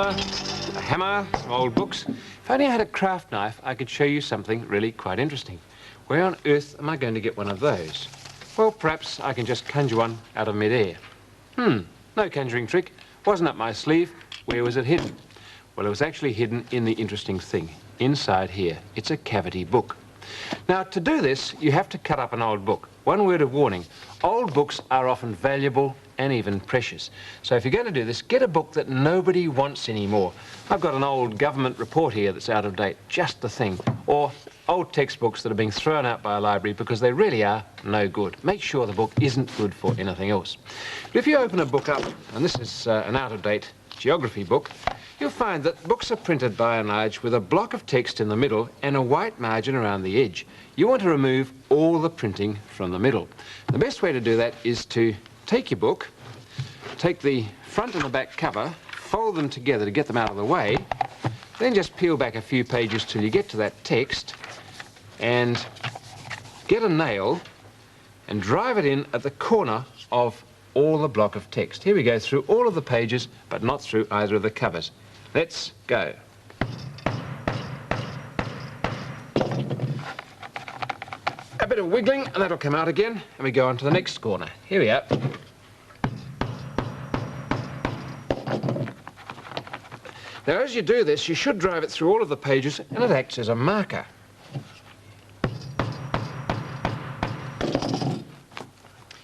ruler, a hammer, some old books. If only I had a craft knife, I could show you something really quite interesting. Where on earth am I going to get one of those? Well, perhaps I can just conjure one out of mid-air. No conjuring trick. Wasn't up my sleeve. Where was it hidden? Well, it was actually hidden in the interesting thing. Inside here. It's a cavity book. Now, to do this, you have to cut up an old book. One word of warning. Old books are often valuable and even precious. So if you're going to do this, get a book that nobody wants anymore. I've got an old government report here that's out of date. Just the thing. Or old textbooks that are being thrown out by a library because they really are no good. Make sure the book isn't good for anything else. But if you open a book up, and this is an out-of-date geography book, you'll find that books are printed by and large with a block of text in the middle and a white margin around the edge. You want to remove all the printing from the middle. The best way to do that is to take your book, take the front and the back cover, fold them together to get them out of the way, then just peel back a few pages till you get to that text and get a nail and drive it in at the corner of all the block of text. Here we go, through all of the pages, but not through either of the covers. Let's go. A bit of wiggling, and that'll come out again, and we go on to the next corner. Here we are. Now, as you do this, you should drive it through all of the pages, and it acts as a marker.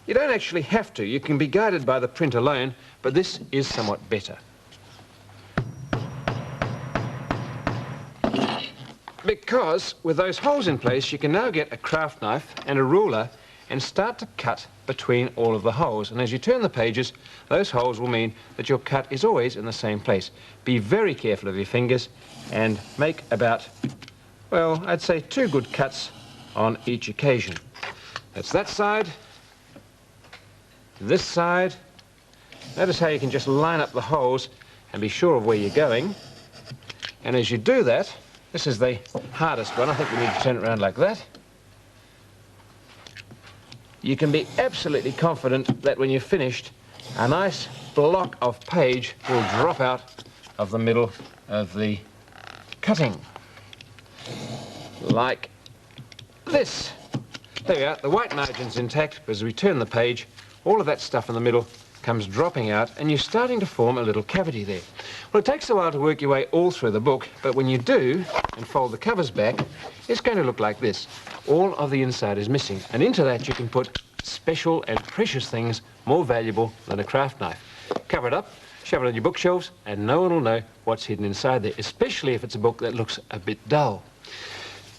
You don't actually have to. You can be guided by the print alone, but this is somewhat better. Because with those holes in place, you can now get a craft knife and a ruler and start to cut between all of the holes. And as you turn the pages, those holes will mean that your cut is always in the same place. Be very careful of your fingers and make about, well, I'd say 2 good cuts on each occasion. That's that side. This side. Notice how you can just line up the holes and be sure of where you're going. And as you do that, this is the hardest one. I think we need to turn it around like that. You can be absolutely confident that when you're finished, a nice block of page will drop out of the middle of the cutting. Like this. There we are. The white margin's intact, but as we turn the page, all of that stuff in the middle comes dropping out, and you're starting to form a little cavity there. Well, it takes a while to work your way all through the book, but when you do, and fold the covers back, it's going to look like this. All of the inside is missing, and into that you can put special and precious things more valuable than a craft knife. Cover it up, shove it on your bookshelves, and no one will know what's hidden inside there, especially if it's a book that looks a bit dull.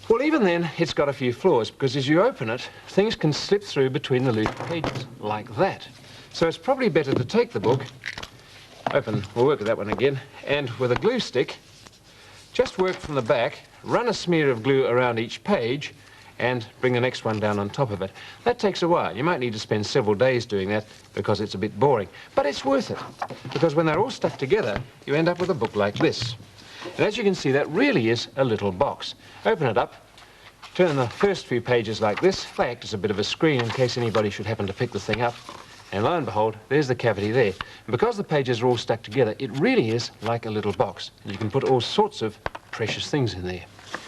Well, even then, it's got a few flaws, because as you open it, things can slip through between the loose pages, like that. So it's probably better to take the book, we'll work with that one again, and with a glue stick, just work from the back, run a smear of glue around each page, and bring the next one down on top of it. That takes a while. You might need to spend several days doing that because it's a bit boring. But it's worth it, because when they're all stuck together, you end up with a book like this. And as you can see, that really is a little box. Open it up, turn the first few pages like this. They act as a bit of a screen in case anybody should happen to pick the thing up. And lo and behold, there's the cavity there. And because the pages are all stuck together, it really is like a little box. And you can put all sorts of precious things in there.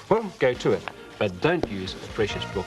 Well, go to it, but don't use a precious book.